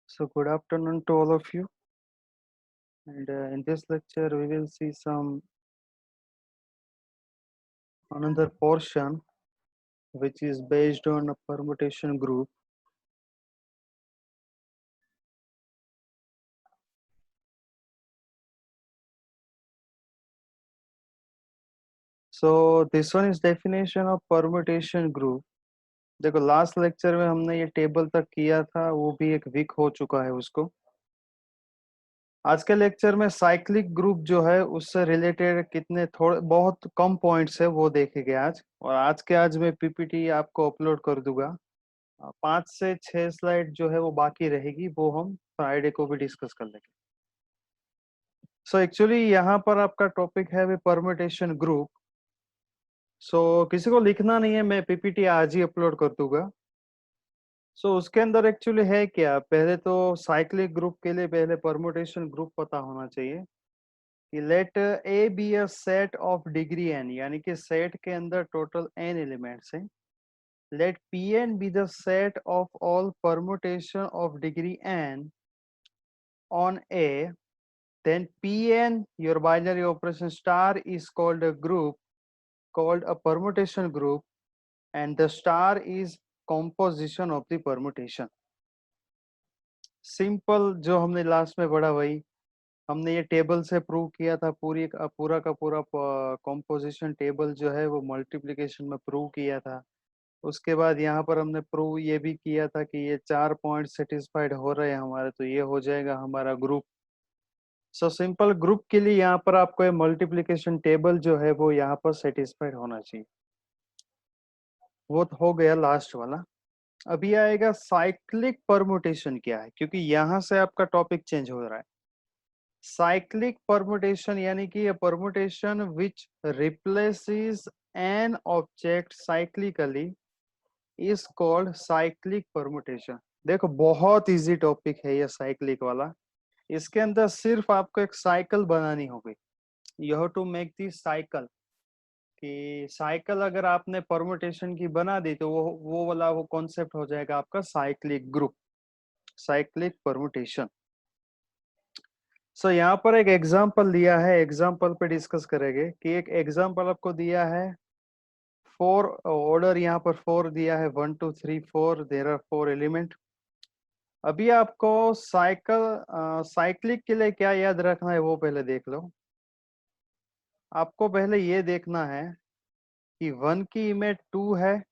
So good afternoon to all of you, and in this lecture we will see some another portion which is based on a permutation group. So this one is definition of permutation group. देखो last lecture में हमने ये table तक किया था, वो भी एक वीक हो चुका है उसको। आज के लेक्चर में साइक्लिक ग्रुप जो है उससे रिलेटेड कितने थोड़े बहुत कम पॉइंट्स है वो देखेंगे आज। और आज मैं पीपीटी आपको अपलोड कर दूंगा। 5 से 6 स्लाइड जो है वो बाकी रहेगी, वो हम फ्राइडे को भी डिस्कस कर लेंगे। सो एक्चुअली यहाँ पर आपका टॉपिक है परम्यूटेशन ग्रुप। सो किसी को लिखना नहीं है, मैं पीपीटी आज ही अपलोड कर दूंगा। सो उसके अंदर एक्चुअली है क्या, पहले तो साइक्लिक ग्रुप के लिए पहले परम्यूटेशन ग्रुप पता होना चाहिए कि let A be a set of degree n, यानी कि सेट के अंदर टोटल एन एलिमेंट्स हैं। Let P n be the set of all permutation of degree n on A, then Pn, your binary operation star, is called a group, called a permutation group, and the star is composition of the permutation. Simple जो हमने last में पढ़ा वही हमने ये table से prove किया था। पूरा का पूरा कॉम्पोजिशन टेबल जो है वो मल्टीप्लिकेशन में प्रूव किया था। उसके बाद यहाँ पर हमने प्रूव ये भी किया था कि ये 4 पॉइंट सेटिस्फाइड हो रहे हैं हमारे, तो ये हो जाएगा हमारा ग्रुप। सो सिंपल ग्रुप के लिए यहाँ पर आपको ये मल्टीप्लिकेशन टेबल जो है वो यहाँ पर सेटिस्फाइड होना चाहिए। वो तो हो गया लास्ट वाला। अभी आएगा साइक्लिक परमुटेशन क्या है, क्योंकि यहाँ से आपका टॉपिक चेंज हो रहा है। साइक्लिक परमुटेशन यानी कि ये permutation which replaces an object cyclically is called cyclic permutation. देखो बहुत इजी टॉपिक है ये साइक्लिक वाला। इसके अंदर सिर्फ आपको एक साइकिल बनानी होगी। You have to make the cycle. कि साइकिल अगर आपने परमुटेशन की बना दी तो वो वाला वो कॉन्सेप्ट हो जाएगा आपका साइक्लिक ग्रुप, साइक्लिक परमुटेशन। सो यहाँ पर एक एग्जांपल दिया है, एग्जांपल पे डिस्कस करेंगे कि एक एग्जांपल आपको दिया है 4 ऑर्डर, यहाँ पर 4 दिया है 1 2 3 4, देयर आर 4 एलिमेंट। अभी आपको साइक्लिक के लिए क्या याद रखना है वो पहले देख लो। आपको पहले ये देखना है कि 1 की इमेज 2 है,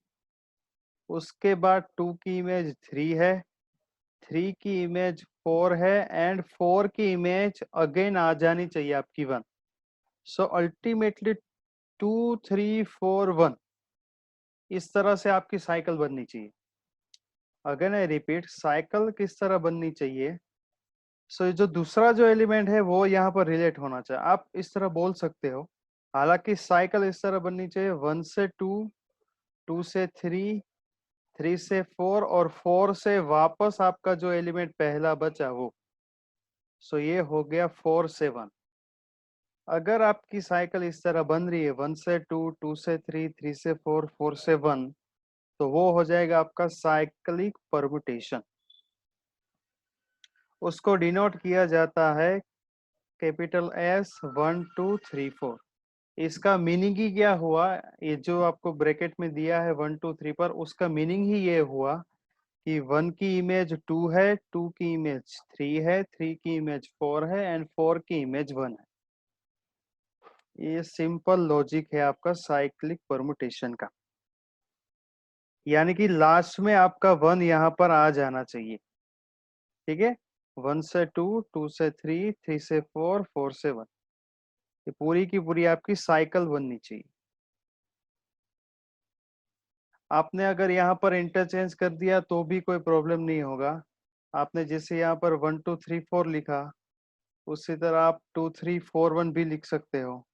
उसके बाद 2 की इमेज 3 है, 3 की इमेज 4 है, एंड 4 की इमेज अगेन आ जानी चाहिए आपकी 1। सो अल्टीमेटली 2 3 4 1 इस तरह से आपकी साइकिल बननी चाहिए। अगेन आई रिपीट, साइकिल किस तरह बननी चाहिए। सो जो दूसरा जो एलिमेंट है वो यहाँ पर रिलेट होना चाहिए। आप इस तरह बोल सकते हो, हालांकि साइकिल इस तरह बननी चाहिए 1 से 2, 2 से 3, 3 से 4 और 4 से वापस आपका जो एलिमेंट पहला बचा वो। सो ये हो गया 4 से 1। अगर आपकी साइकिल इस तरह बन रही है 1 से 2, 2 से 3, 3 से 4, 4 से 1, तो वो हो जाएगा आपका साइक्लिक परमुटेशन। उसको डिनोट किया जाता है कैपिटल S 1 2 3 4। इसका मीनिंग ही क्या हुआ, ये जो आपको ब्रैकेट में दिया है 1 2 3 पर, उसका मीनिंग ही ये हुआ कि 1 की इमेज 2 है, 2 की इमेज 3 है, 3 की इमेज 4 है, एंड 4 की इमेज 1 है। ये सिंपल लॉजिक है आपका साइक्लिक परमुटेशन का, यानी कि लास्ट में आपका 1 यहाँ पर आ जाना चाहिए। ठीक है, 1 से 2, 2 से 3, 3 से 4, 4 से 1, ये पूरी की पूरी आपकी साइकिल बननी चाहिए। आपने अगर यहाँ पर इंटरचेंज कर दिया तो भी कोई प्रॉब्लम नहीं होगा। आपने जैसे यहाँ पर 1 2 3 4 लिखा, उसी तरह आप 2 3 4 1 भी लिख सकते हो।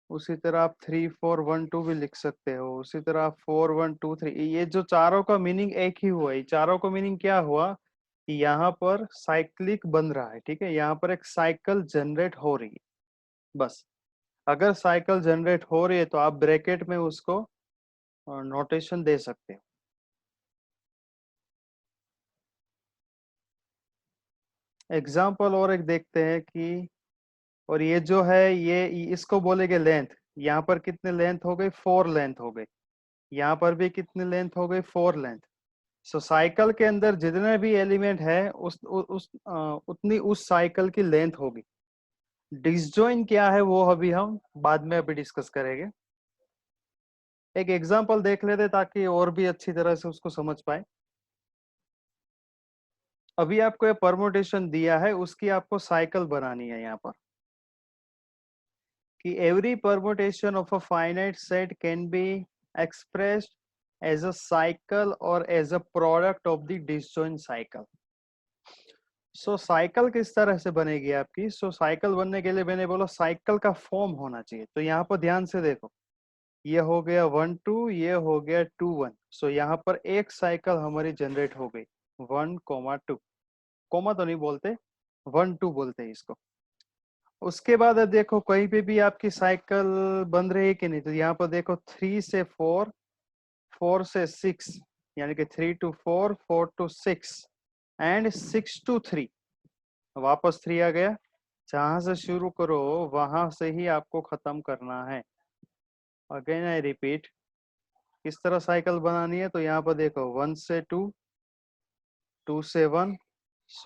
उसी तरह आप 3 4 1 2 भी लिख सकते हो। उसी तरह आप 4 1 2 3, ये जो चारों का मीनिंग एक ही हुआ। ये चारों का मीनिंग क्या हुआ कि यहाँ पर साइक्लिक बन रहा है। ठीक है, यहाँ पर एक साइकिल जनरेट हो रही है। बस, अगर साइकिल जनरेट हो रही है तो आप ब्रैकेट में उसको नोटेशन दे सकते हो। एग्जाम्पल और एक देखते हैं कि, और ये जो है ये इसको बोलेंगे लेंथ। यहाँ पर कितने लेंथ हो गई, 4 लेंथ हो गई। यहाँ पर भी कितनी लेंथ हो गई, 4 लेंथ। सो साइकिल के अंदर जितने भी एलिमेंट है उतनी उस साइकिल की लेंथ होगी। डिसजॉइन क्या है वो अभी हम बाद में अभी डिस्कस करेंगे। एक एग्जांपल देख लेते ताकि और भी अच्छी तरह से उसको समझ पाए। अभी आपको ये परमुटेशन दिया है, उसकी आपको साइकिल बनानी है यहाँ पर कि every permutation of a finite set can be expressed as a cycle और as a product of the disjoint cycle. So cycle किस तरह से बनेगी आपकी। साइकिल बनने के लिए मैंने बोला साइकिल का फॉर्म होना चाहिए। तो यहाँ पर ध्यान से देखो, ये हो गया 1 2, ये हो गया 2 1। यहाँ पर एक साइकिल हमारी जनरेट हो गई 1 2, कोमा तो नहीं बोलते, 1 2 बोलते हैं इसको। उसके बाद अब देखो कहीं पे भी आपकी साइकिल बन रही है कि नहीं। तो यहाँ पर देखो 3 से 4, 4 से 6, यानी कि 3 to 4, 4 to 6 एंड 6 to 3। वापस 3 आ गया। जहां से शुरू करो वहां से ही आपको खत्म करना है। अगेन आई रिपीट, किस तरह साइकिल बनानी है। तो यहाँ पर देखो 1 से 2, 2 से 1।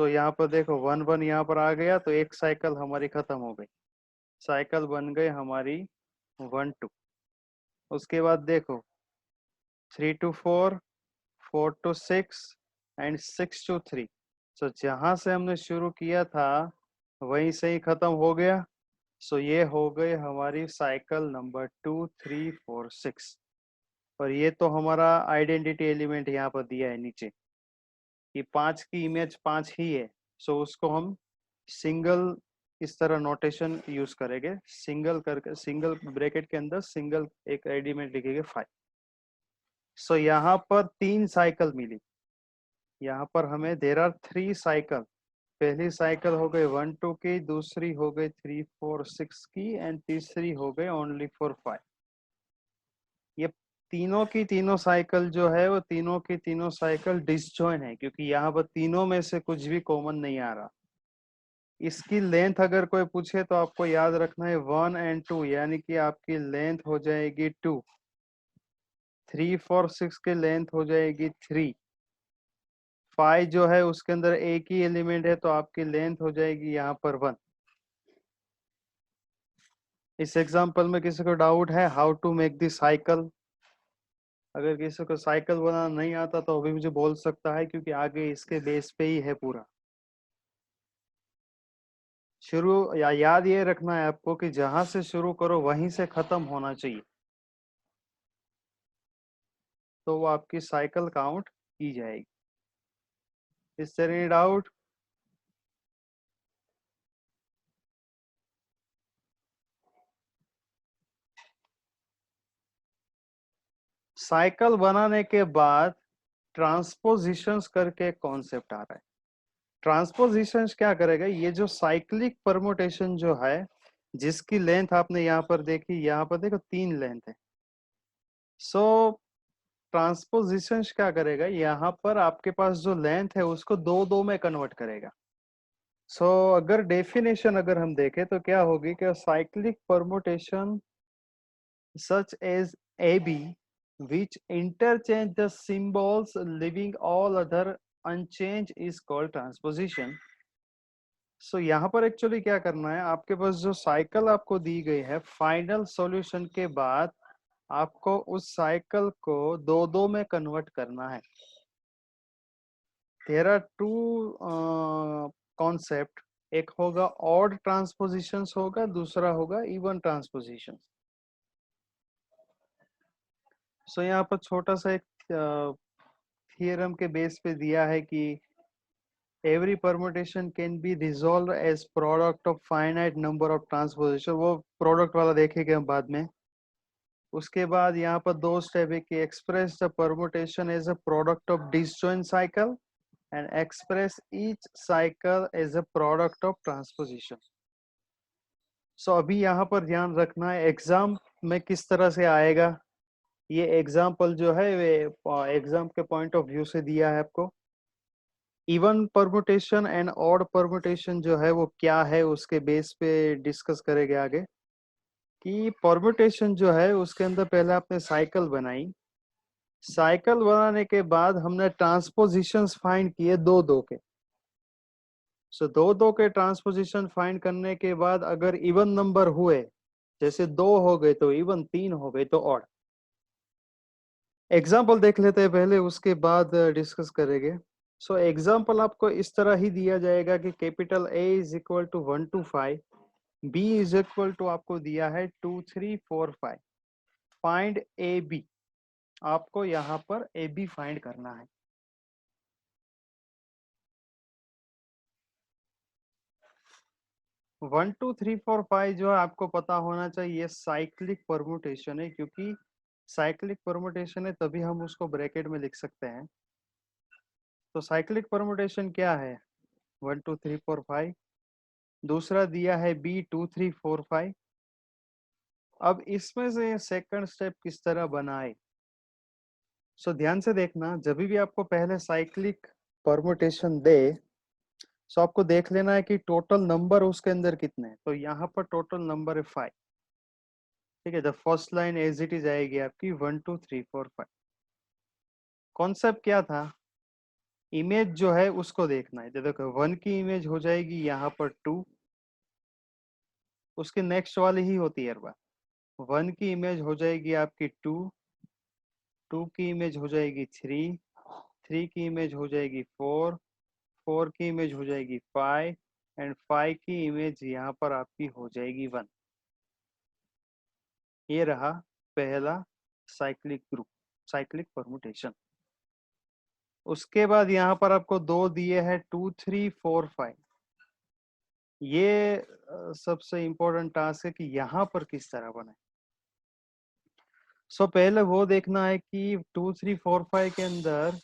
यहाँ पर देखो 1 1 यहाँ पर आ गया तो एक साइकिल हमारी खत्म हो गई। साइकिल बन गई हमारी 1 2। उसके बाद देखो 3 to 4, 4 to 6 एंड 6 to 3। जहां से हमने शुरू किया था वहीं से ही खत्म हो गया। ये हो गई हमारी साइकिल नंबर 2 3 4 6। और ये तो हमारा आइडेंटिटी एलिमेंट यहाँ पर दिया है नीचे कि 5 की इमेज 5 ही है। उसको हम सिंगल इस तरह नोटेशन यूज करेंगे, सिंगल करके, सिंगल ब्रैकेट के अंदर सिंगल एक एलिमेंट लिखेंगे 5। यहाँ पर 3 साइकिल मिली। यहाँ पर हमें देर आर 3 साइकिल। पहली साइकिल हो गई 1 2 की, दूसरी हो गई 3 4 6 की एंड तीसरी हो गई ओनली फॉर 5। ये तीनों की तीनों साइकिल जो है वो तीनों की तीनों साइकिल डिसजॉइन है, क्योंकि यहाँ पर तीनों में से कुछ भी कॉमन नहीं आ रहा। इसकी लेंथ अगर कोई पूछे तो आपको याद रखना है 1 एंड 2, यानी कि आपकी लेंथ हो जाएगी 2। 3 4 6 की लेंथ हो जाएगी 3। 5 जो है उसके अंदर एक ही एलिमेंट है तो आपकी लेंथ हो जाएगी यहाँ पर 1। इस एग्जांपल में किसी को डाउट है how to make the cycle. अगर किसी को साइकिल बनाना नहीं आता तो अभी मुझे बोल सकता है, क्योंकि आगे इसके बेस पे ही है पूरा। शुरू या याद ये रखना है आपको कि जहां से शुरू करो वहीं से खत्म होना चाहिए, तो वो आपकी साइकिल काउंट की जाएगी। इस तरह डाउट। साइकिल बनाने के बाद ट्रांसपोजिशंस करके कॉन्सेप्ट आ रहा है। ट्रांसपोजिशंस क्या करेगा, ये जो साइक्लिक परमुटेशन जो है जिसकी लेंथ आपने यहाँ पर देखी, यहाँ पर देखो 3 लेंथ है। ट्रांसपोजिशंस क्या करेगा, यहाँ पर आपके पास जो लेंथ है उसको 2 2 में कन्वर्ट करेगा। अगर डेफिनेशन अगर हम देखें तो क्या होगी कि cyclic permutation such as AB which interchange the symbols leaving all other unchanged is called transposition. सो यहाँ पर एक्चुअली क्या करना है, आपके पास जो साइकिल आपको दी गई है, फाइनल सॉल्यूशन के बाद आपको उस साइकिल को दो दो में कन्वर्ट करना है। देयर आर टू कॉन्सेप्ट, एक होगा ऑड ट्रांसपोजिशंस होगा, दूसरा होगा इवन ट्रांसपोजिशंस। सो यहाँ पर छोटा सा एक थियरम के बेस पे दिया है कि every permutation can be resolved as product of finite number of transposition। वो प्रोडक्ट वाला देखेंगे हम बाद में। उसके बाद यहाँ पर दो स्टेप है कि express the permutation as a product of disjoint cycle and express each cycle as a product of transposition. So अभी यहाँ पर ध्यान रखना है एग्जाम में किस तरह से आएगा। ये एग्जाम्पल जो है वे एग्जाम के पॉइंट ऑफ व्यू से दिया है आपको। Even permutation and odd permutation जो है वो क्या है, उसके बेस पे डिस्कस करेंगे आगे। कि परमुटेशन जो है उसके अंदर पहले आपने साइकिल बनाई, साइकिल बनाने के बाद हमने ट्रांसपोजिशंस फाइंड किए दो दो के। सो दो दो के ट्रांसपोजिशन फाइंड करने के बाद अगर इवन नंबर हुए, जैसे दो हो गए तो इवन, तीन हो गए तो ऑड। एग्जाम्पल देख लेते हैं पहले, उसके बाद डिस्कस करेंगे। सो एग्जाम्पल आपको इस तरह ही दिया जाएगा कि capital A is equal to 1 to 5, B is equal to आपको दिया है 2 3 4 5। फाइंड ए बी, आपको यहाँ पर ए बी फाइंड करना है। One two three four five जो है आपको पता होना चाहिए साइक्लिक परमुटेशन है, क्योंकि साइक्लिक परमुटेशन है तभी हम उसको ब्रैकेट में लिख सकते हैं। तो साइक्लिक परमुटेशन क्या है, 1 2 3 4 5। दूसरा दिया है बी 2 3 4 5। अब इसमें से सेकंड स्टेप किस तरह बनाए। सो ध्यान से देखना, जब भी आपको पहले साइक्लिक परमुटेशन दे, सो आपको देख लेना है कि टोटल नंबर उसके अंदर कितने हैं। तो यहाँ पर टोटल नंबर है 5। ठीक है, the first line as it is आएगी आपकी 1 2 3 4 5। कॉन्सेप्ट क्या था, इमेज जो है उसको देखना है। देखो 1 की इमेज हो जाएगी यहाँ पर 2, उसके नेक्स्ट वाली ही होती है हर बार। 1 की इमेज हो जाएगी आपकी 2, 2 की इमेज हो जाएगी 3, 3 की इमेज हो जाएगी 4, 4 की इमेज हो जाएगी 5 एंड 5 की इमेज यहाँ पर आपकी हो जाएगी 1। ये रहा पहला साइक्लिक ग्रुप, साइक्लिक परमुटेशन। उसके बाद यहाँ पर आपको दो दिए हैं 2 3 4 5। ये सबसे इंपॉर्टेंट टास्क है कि यहाँ पर किस तरह बने। सो पहले वो देखना है कि 2 3 4 5 के अंदर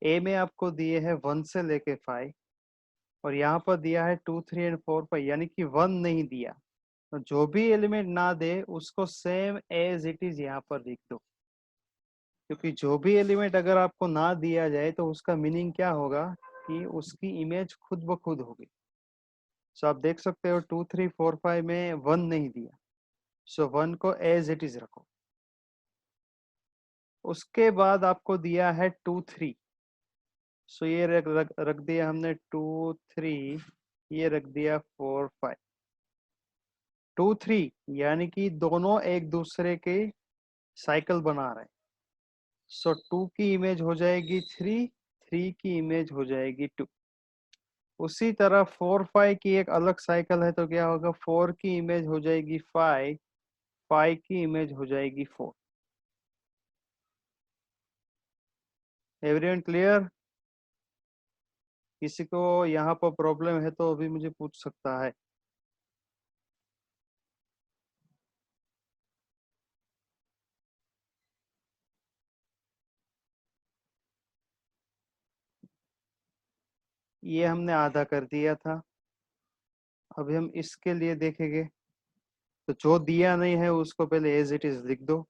ए में आपको दिए हैं 1 से लेके 5, और यहाँ पर दिया है 2 3 एंड 4 5, यानी कि 1 नहीं दिया। तो जो भी एलिमेंट ना दे उसको सेम एज इट इज यहाँ पर लिख दो, क्योंकि जो भी एलिमेंट अगर आपको ना दिया जाए तो उसका मीनिंग क्या होगा कि उसकी इमेज खुद ब खुद होगी। सो आप देख सकते हो 2 3 4 5 में 1 नहीं दिया, सो 1 को एज इट इज रखो। उसके बाद आपको दिया है 2 3, सो ये रख दिया हमने 2 3, ये रख दिया 4 5। 2 3 यानी कि दोनों एक दूसरे के साइकिल बना रहे हैं। सो 2 की इमेज हो जाएगी 3, 3 की इमेज हो जाएगी 2। उसी तरह 4 5 की एक अलग साइकिल है, तो क्या होगा, 4 की इमेज हो जाएगी 5, 5 की इमेज हो जाएगी 4। Everyone clear? किसी को यहाँ पर प्रॉब्लम है तो अभी मुझे पूछ सकता है। ये हमने आधा कर दिया था, अभी हम इसके लिए देखेंगे। तो जो दिया नहीं है उसको पहले एज इट इज लिख दो।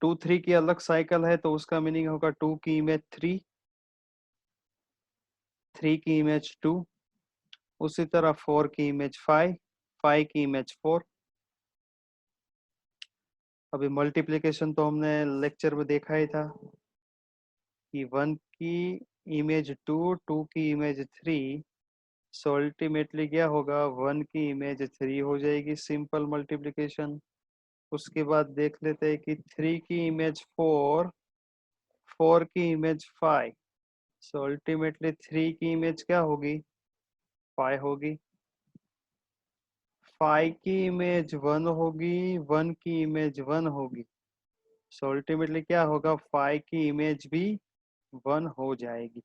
2 3 की अलग साइकिल है तो उसका मीनिंग होगा 2 की इमेज 3, 3 की इमेज 2। उसी तरह 4 की इमेज 5, 5 की इमेज 4। अभी मल्टीप्लिकेशन तो हमने लेक्चर में देखा ही था कि 1 की इमेज 2, 2 की इमेज 3, सो अल्टीमेटली क्या होगा, 1 की इमेज 3 हो जाएगी, सिंपल मल्टीप्लिकेशन। उसके बाद देख लेते हैं कि 3 की इमेज 4, 4 की इमेज 5, सो अल्टीमेटली 3 की इमेज क्या होगी, 5 होगी। 5 की इमेज 1 होगी, 1 की इमेज 1 होगी, सो अल्टीमेटली क्या होगा, 5 की इमेज भी 1 हो जाएगी।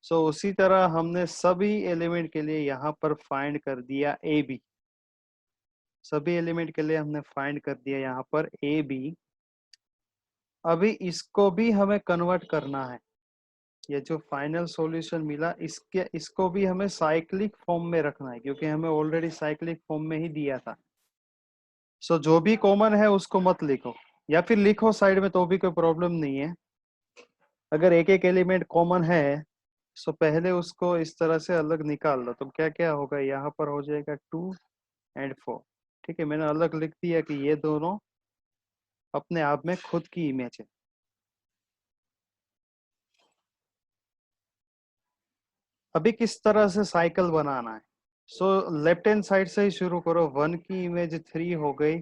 सो उसी तरह हमने सभी एलिमेंट के लिए यहाँ पर फाइंड कर दिया ए बी, सभी एलिमेंट के लिए हमने फाइंड कर दिया यहाँ पर ए बी। अभी इसको भी हमें कन्वर्ट करना है, ये जो फाइनल सॉल्यूशन मिला इसको भी हमें साइक्लिक फॉर्म में रखना है, क्योंकि हमें ऑलरेडी साइक्लिक फॉर्म में ही दिया था। सो जो भी कॉमन है उसको मत लिखो, या फिर लिखो साइड में तो भी कोई प्रॉब्लम नहीं है। अगर एक एक एलिमेंट कॉमन है सो पहले उसको इस तरह से अलग निकाल लो, तो क्या क्या होगा, यहाँ पर हो जाएगा 2 एंड 4। ठीक है, मैंने अलग लिख दिया कि ये दोनों अपने आप में खुद की इमेज है। अभी किस तरह से साइकिल बनाना है, सो लेफ्ट हैंड साइड से ही शुरू करो। 1 की इमेज 3 हो गई,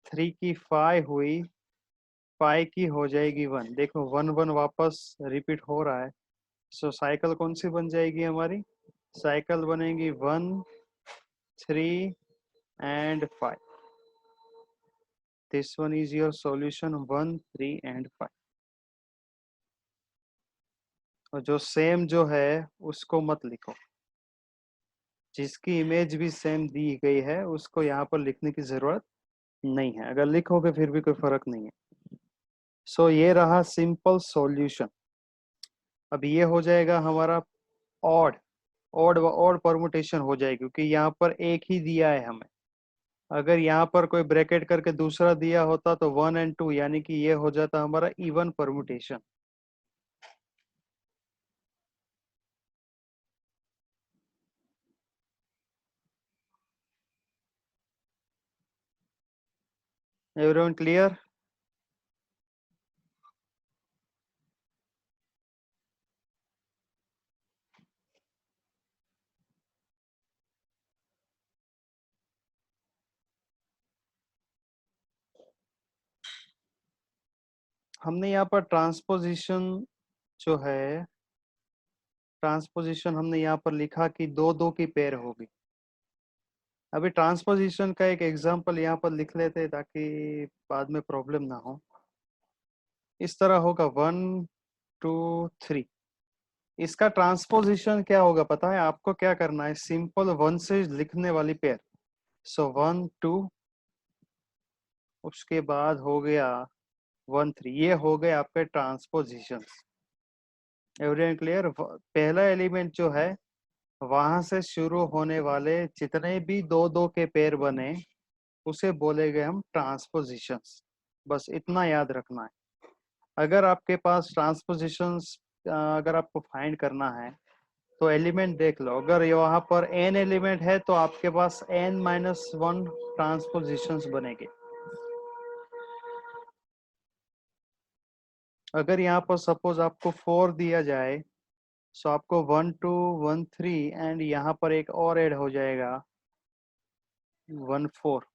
3 की 5 हुई, 5 की हो जाएगी 1। देखो 1 1 वापस रिपीट हो रहा है, सो साइकिल कौन सी बन जाएगी हमारी, साइकिल बनेगी 1 3 and 5। This one is your solution 1 3 and 5। और जो सेम जो है उसको मत लिखो, जिसकी इमेज भी सेम दी गई है उसको यहाँ पर लिखने की जरूरत नहीं है, अगर लिखोगे फिर भी कोई फर्क नहीं है। सो ये रहा सिंपल सॉल्यूशन। अब ये हो जाएगा हमारा ऑड, ऑड परमुटेशन हो जाएगी, क्योंकि यहाँ पर एक ही दिया है हमें। अगर यहाँ पर कोई ब्रैकेट करके दूसरा दिया होता तो 1 एंड 2, यानी कि ये हो जाता हमारा इवन परमुटेशन। Everyone clear? हमने यहाँ पर ट्रांसपोजिशन जो है, ट्रांसपोजिशन हमने यहाँ पर लिखा कि दो दो की पेयर होगी। अभी ट्रांसपोजिशन का एक एग्जांपल यहाँ पर लिख लेते हैं ताकि बाद में प्रॉब्लम ना हो। इस तरह होगा 1 2 3। इसका ट्रांसपोजिशन क्या होगा पता है आपको, क्या करना है, सिंपल 1 से लिखने वाली पेयर। सो 1 2, उसके बाद हो गया 1 3, ये हो गए आपके ट्रांसपोजिशन। Everyone clear? पहला एलिमेंट जो है वहां से शुरू होने वाले जितने भी दो दो के पेयर बने उसे बोलेंगे हम ट्रांसपोजिशंस। बस इतना याद रखना है। अगर आपके पास ट्रांसपोजिशंस अगर आपको फाइंड करना है तो एलिमेंट देख लो, अगर यहाँ पर n एलिमेंट है तो आपके पास n-1 ट्रांसपोजिशंस बनेंगे। अगर यहाँ पर सपोज आपको 4 दिया जाए सो आपको 1 2 1 3 एंड यहाँ पर एक और ऐड हो जाएगा 1 4।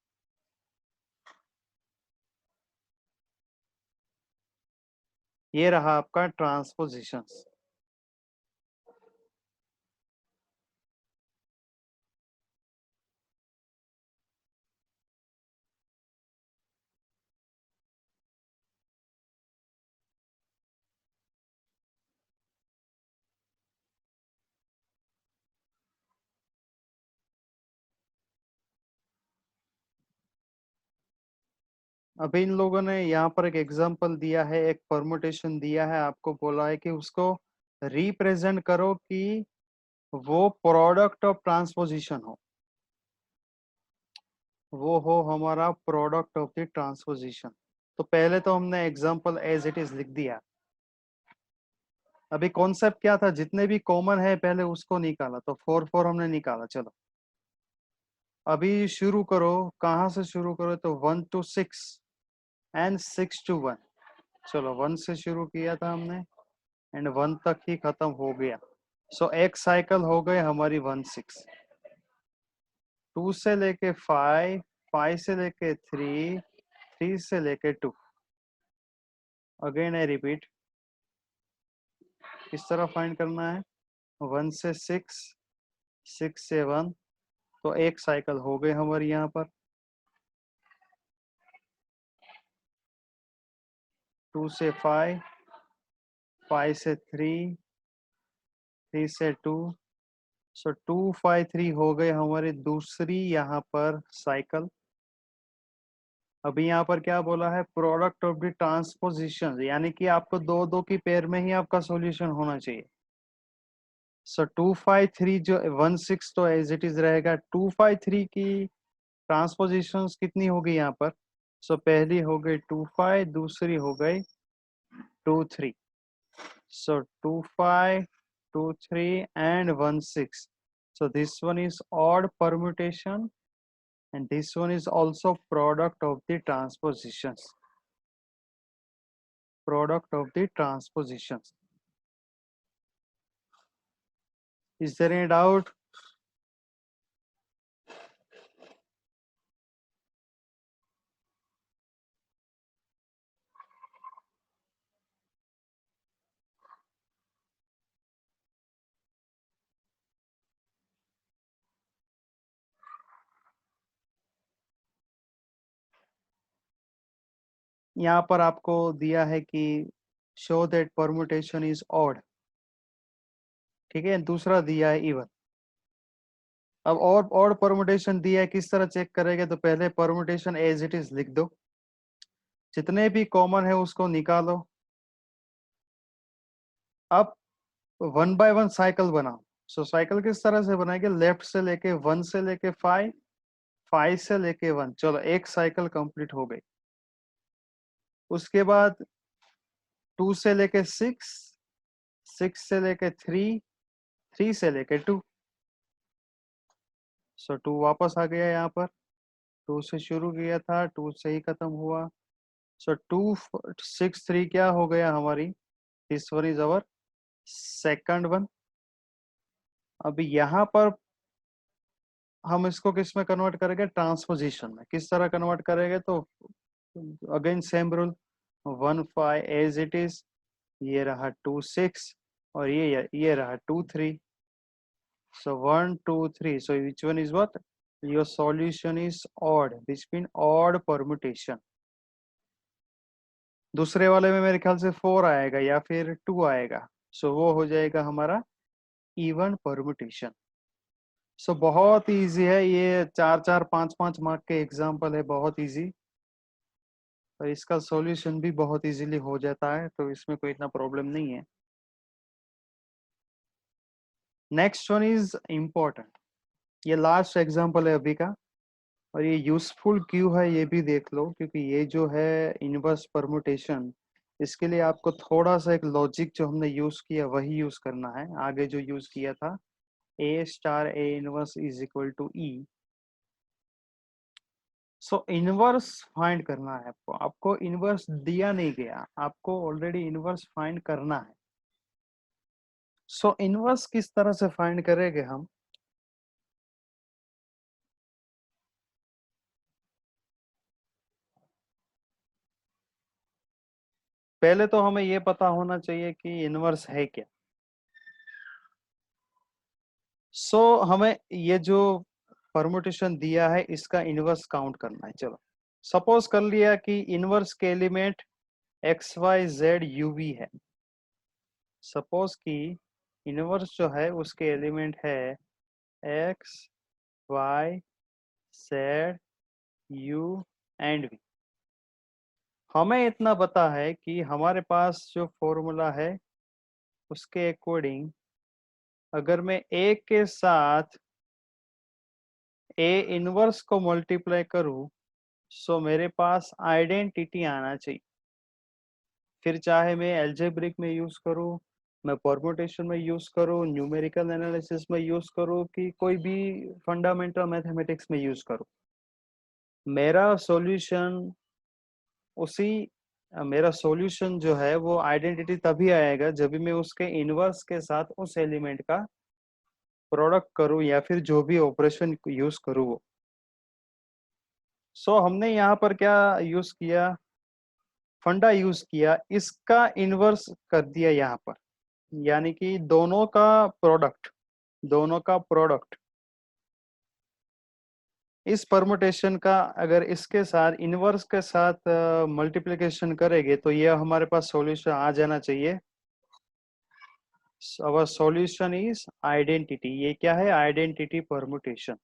ये रहा आपका ट्रांसपोजिशंस। अभी इन लोगों ने यहाँ पर एक एग्जांपल दिया है, एक परमुटेशन दिया है, आपको बोला है कि उसको रिप्रेजेंट करो कि वो प्रोडक्ट ऑफ ट्रांसपोजिशन हो, वो हो हमारा प्रोडक्ट ऑफ द ट्रांसपोजिशन। तो पहले तो हमने एग्जांपल एज इट इज लिख दिया। अभी कॉन्सेप्ट क्या था, जितने भी कॉमन है पहले उसको निकाला, तो 4 4 हमने निकाला। चलो अभी शुरू करो, कहाँ से शुरू करो, तो 1 to 6 एंड 6 to 1। चलो 1 से शुरू किया था हमने, एंड 1 तक ही खत्म हो गया। सो एक साइकिल हो गई हमारी 1/6। 2 से लेके 5, 5 से लेके 3, 3 से लेके 2। अगेन आई रिपीट, किस तरह फाइंड करना है? 1 से 6, 6 से 1, तो एक साइकिल हो गई हमारी यहाँ पर। 2 से 5, 5 से 3, 3 से 2, सो 2 5 3 हो गए हमारी दूसरी यहाँ पर साइकिल। अभी यहाँ पर क्या बोला है? प्रोडक्ट ऑफ द ट्रांसपोजिशन, यानी कि आपको दो दो की पेयर में ही आपका सॉल्यूशन होना चाहिए। सो 2 5 3 जो 1 6 तो एज इट इज रहेगा। 2 5 3 की ट्रांसपोजिशन कितनी होगी यहाँ पर? सो पहली हो गई 2 5, दूसरी हो गई 2 3। सो 2 5, 2 3 and 1 6. So this one is odd permutation, and this one is also product of the transpositions. Product of the transpositions. Is there any doubt? यहाँ पर आपको दिया है कि show that permutation is odd, ठीक है। दूसरा दिया है even। अब और odd permutation दिया है, किस तरह चेक करेंगे? तो पहले permutation as it is लिख दो, जितने भी कॉमन है उसको निकालो। अब 1 by 1 साइकिल बनाओ। सो साइकिल किस तरह से बनाएंगे? लेफ्ट से लेके 1 से लेके 5, 5 से लेके 1। चलो एक साइकिल कंप्लीट हो गई। उसके बाद 2 से लेके 6, 6 से लेके 3, 3 से लेके 2। सो 2 वापस आ गया यहाँ पर। 2 से शुरू किया था, 2 से ही खत्म हुआ। सो 2 6 3 क्या हो गया हमारी? This one is our second one. अभी यहाँ पर हम इसको किस में कन्वर्ट करेंगे? ट्रांसपोजिशन में। किस तरह कन्वर्ट करेंगे? तो again same rule, 1 5 as it is, ये रहा 2 6, और ये रहा 2 3। So 1 2 3, so which one is what? Your solution is odd, which mean odd permutation। दूसरे वाले में मेरे ख्याल से 4 आएगा या फिर 2 आएगा। सो वो हो जाएगा हमारा इवन परमुटेशन। सो बहुत इजी है ये, 4 4 5 5 मार्क के एग्जाम्पल है, बहुत इजी। और इसका सॉल्यूशन भी बहुत इजीली हो जाता है, तो इसमें कोई इतना प्रॉब्लम नहीं है। नेक्स्ट वन इज इम्पोर्टेंट, ये लास्ट एग्जाम्पल है अभी का, और ये यूजफुल क्यों है ये भी देख लो, क्योंकि ये जो है इनवर्स परमुटेशन, इसके लिए आपको थोड़ा सा एक लॉजिक जो हमने यूज किया वही यूज करना है। आगे जो यूज किया था, A star A inverse is equal to E. So inverse find करना है आपको। आपको इनवर्स दिया नहीं गया, आपको ऑलरेडी इनवर्स फाइंड करना है। सो इनवर्स किस तरह से फाइंड करेंगे हम? पहले तो हमें ये पता होना चाहिए कि इनवर्स है क्या। सो हमें ये जो परमुटेशन दिया है इसका इनवर्स काउंट करना है। चलो सपोज कर लिया कि इनवर्स के element x Y z u v है। सपोज कि इनवर्स जो है उसके एलिमेंट है x Y z u and v. हमें इतना पता है कि हमारे पास जो फॉर्मूला है उसके अकॉर्डिंग अगर मैं ए के साथ ए इनवर्स को मल्टीप्लाई करूं, सो मेरे पास आइडेंटिटी आना चाहिए। फिर चाहे मैं एल्जेब्रिक में यूज करूं, मैं परमुटेशन में यूज करूं, न्यूमेरिकल एनालिसिस में यूज करूं, कि कोई भी फंडामेंटल मैथमेटिक्स में यूज करूं, मेरा सॉल्यूशन उसी मेरा सॉल्यूशन जो है वो आइडेंटिटी तभी आएगा जब भी मैं उसके इनवर्स के साथ उस एलिमेंट का प्रोडक्ट करूं या फिर जो भी ऑपरेशन यूज करूं वो। सो हमने यहाँ पर क्या यूज किया, फंडा यूज किया, इसका इनवर्स कर दिया यहाँ पर, यानी कि दोनों का प्रोडक्ट इस परमुटेशन का अगर इसके साथ इनवर्स के साथ मल्टीप्लिकेशन करेंगे तो ये हमारे पास सॉल्यूशन आ जाना चाहिए। our solution is identity. ये क्या है? Identity permutation.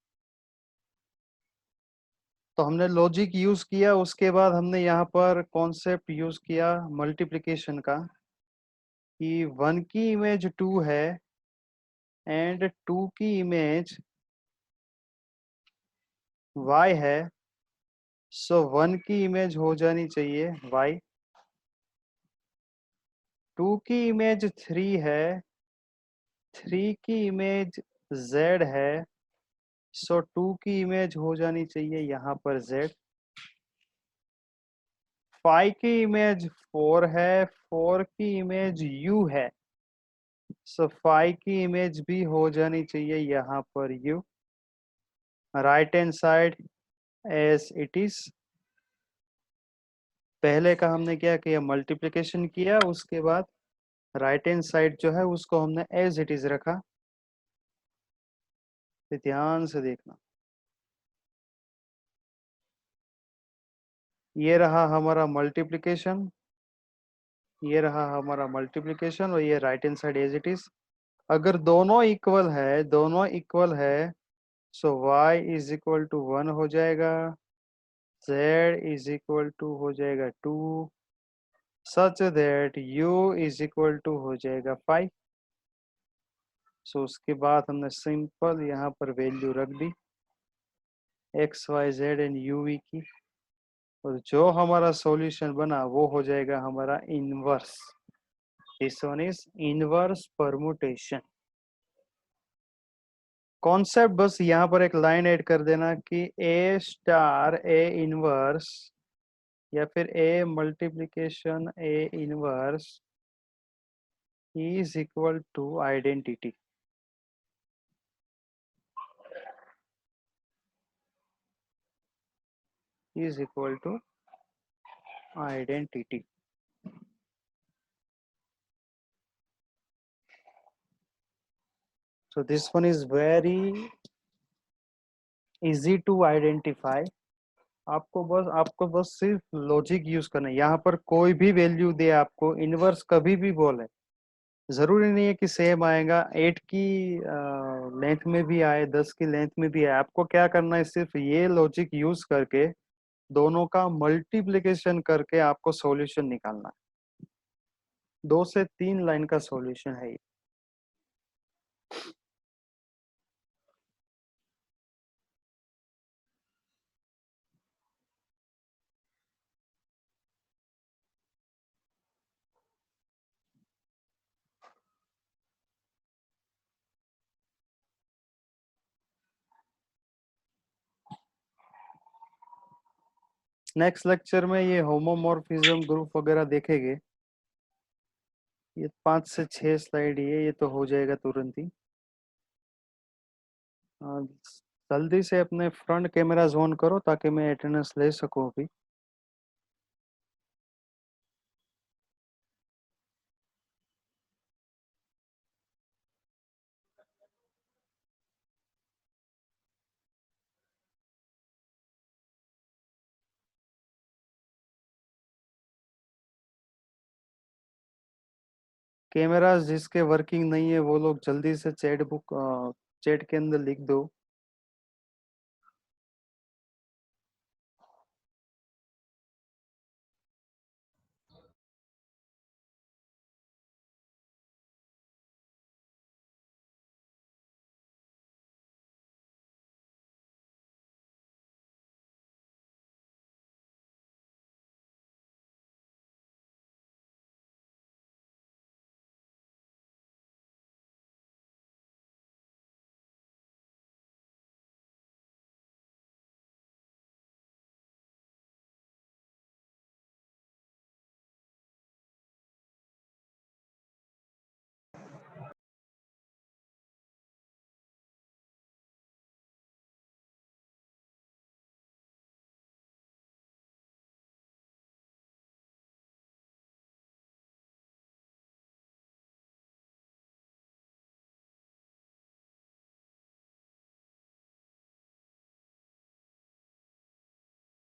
तो हमने लॉजिक यूज किया, उसके बाद हमने यहाँ पर कॉन्सेप्ट यूज किया मल्टीप्लिकेशन का, कि 1 की इमेज 2 है एंड 2 की इमेज y है। सो 1 की इमेज हो जानी चाहिए y, 2 की इमेज 3 है, 3 की इमेज z है। सो 2 की इमेज हो जानी चाहिए यहाँ पर z, 5 की इमेज 4 है, 4 की इमेज u है। सो 5 की इमेज भी हो जानी चाहिए यहाँ पर u। Right hand side as it is. पहले का हमने क्या किया, मल्टीप्लिकेशन किया, उसके बाद राइट हैंड साइड जो है उसको हमने एज इट इज रखा। तो ध्यान से देखना, ये रहा हमारा मल्टीप्लिकेशन, ये रहा हमारा मल्टीप्लिकेशन, और ये right hand side as it is. अगर दोनों इक्वल है so y is equal to 1 हो जाएगा, z इज इक्वल टू हो जाएगा 2, such that u is equal to हो जाएगा 5। सो उसके बाद हमने सिंपल यहाँ पर वैल्यू रख दी X Y Z and U V की, और जो हमारा सॉल्यूशन बना वो हो जाएगा हमारा inverse. This one is inverse permutation. Concept बस यहाँ पर एक लाइन ऐड कर देना कि ए स्टार ए इनवर्स या फिर A multiplication A inverse is equal to identity. Is equal to identity. So this one is very easy to identify। आपको बस सिर्फ लॉजिक यूज करना है। यहाँ पर कोई भी वैल्यू दे आपको, इनवर्स कभी भी बोले, जरूरी नहीं है कि सेम आएगा। 8 की लेंथ में भी आए, 10 की लेंथ में भी आए, आपको क्या करना है, सिर्फ ये लॉजिक यूज करके दोनों का मल्टीप्लिकेशन करके आपको सॉल्यूशन निकालना है। 2 से 3 लाइन का सॉल्यूशन है ये। नेक्स्ट लेक्चर में ये होमोमॉर्फिज्म ग्रुप वगैरह देखेंगे। ये 5 से 6 स्लाइड ये तो हो जाएगा तुरंत ही। जल्दी से अपने फ्रंट कैमरा ऑन करो ताकि मैं अटेंडेंस ले सकूं अभी। कैमरास जिसके वर्किंग नहीं है वो लोग जल्दी से चैट के अंदर लिख दो।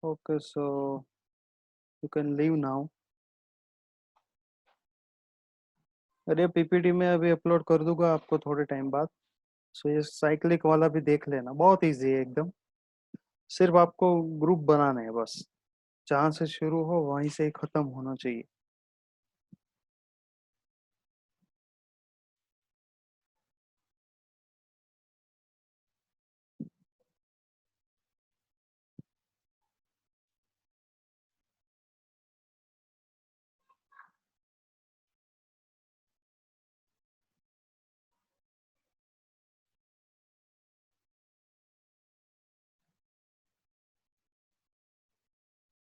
Okay, so you can leave now. अरे पीपीटी में अभी अपलोड कर दूंगा आपको थोड़े टाइम बाद। सो ये साइक्लिक वाला भी देख लेना, बहुत इजी है एकदम। सिर्फ आपको ग्रुप बनाना है बस, जहाँ से शुरू हो वहीं से ही खत्म होना चाहिए।